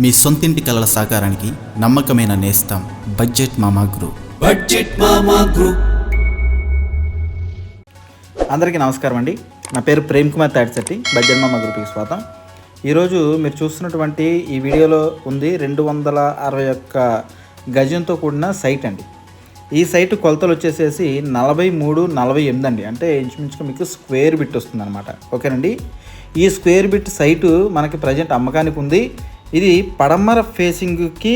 మీ సొంతింటి కలల సాకారానికి నమ్మకమైన నేస్తం బడ్జెట్ మామా గ్రూప్. అందరికీ నమస్కారం అండి. నా పేరు ప్రేమ్ కుమార్ తాడిశెట్టి. బడ్జెట్ మామా గ్రూప్కి స్వాగతం. ఈరోజు మీరు చూస్తున్నటువంటి ఈ వీడియోలో ఉంది 261 గజంతో కూడిన సైట్ అండి. ఈ సైట్ కొలతలు వచ్చేసేసి 43-48 అండి. అంటే ఇంచుమించుగా మీకు స్క్వేర్ బిట్ వస్తుంది అనమాట. ఓకేనండి. ఈ స్క్వేర్ బిట్ సైటు మనకి ప్రజెంట్ అమ్మకానికి ఉంది. ఇది పడమర ఫేసింగ్కి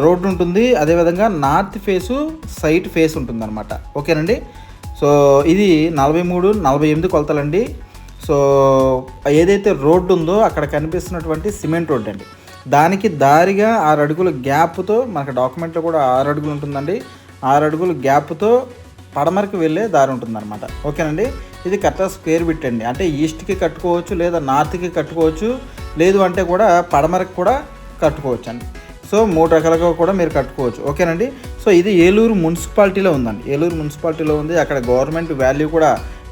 రోడ్డు ఉంటుంది, అదేవిధంగా నార్త్ ఫేసు సైట్ ఫేస్ ఉంటుంది అనమాట. ఓకేనండి. సో ఇది 43-48 కొలతలండి. సో ఏదైతే రోడ్డు ఉందో అక్కడ కనిపిస్తున్నటువంటి సిమెంట్ రోడ్డు అండి. దానికి దారిగా 6 అడుగుల గ్యాప్తో మనకు డాక్యుమెంట్లో కూడా 6 అడుగులు ఉంటుందండి. 6 అడుగుల గ్యాప్తో పడమరకు వెళ్ళే దారి ఉంటుందన్నమాట. ఓకేనండి. ఇది కరెక్ట్గా స్క్వేర్ బిట్ అండి. అంటే ఈస్ట్కి కట్టుకోవచ్చు, లేదా నార్త్కి కట్టుకోవచ్చు, లేదు అంటే కూడా పడమరకు కూడా కట్టుకోవచ్చు అండి. సో 3 రకాలుగా కూడా మీరు కట్టుకోవచ్చు. ఓకేనండి. సో ఇది ఏలూరు మున్సిపాలిటీలో ఉందండి. ఏలూరు మున్సిపాలిటీలో ఉంది. అక్కడ గవర్నమెంట్ వాల్యూ కూడా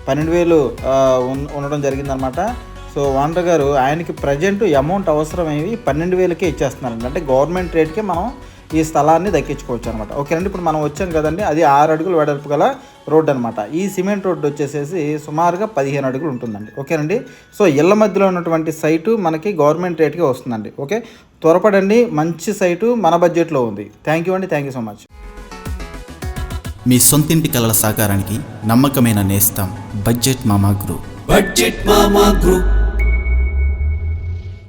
12,000 ఉండడం జరిగిందనమాట. సో ఓనర్ గారు ఆయనకి ప్రజెంట్ అమౌంట్ అవసరమేవి 12,000కే ఇచ్చేస్తున్నారండి. అంటే గవర్నమెంట్ రేట్కే మనం ఈ స్థలాన్ని దక్కించుకోవచ్చు అనమాట. ఓకేనండి. ఇప్పుడు మనం వచ్చాం కదండి, అది 6 అడుగులు వెడల్పు గల రోడ్డు అనమాట. ఈ సిమెంట్ రోడ్డు వచ్చేసేసి సుమారుగా 15 అడుగులు ఉంటుందండి. ఓకేనండి. సో ఇళ్ల మధ్యలో ఉన్నటువంటి సైటు మనకి గవర్నమెంట్ రేట్కే వస్తుందండి. ఓకే, త్వరపడండి. మంచి సైటు మన బడ్జెట్లో ఉంది. థ్యాంక్ యూ అండి. Thank you so much. మీ సొంతింటి కలల సాకారానికి నమ్మకమైన నేస్తం బడ్జెట్ మామా గ్రూప్.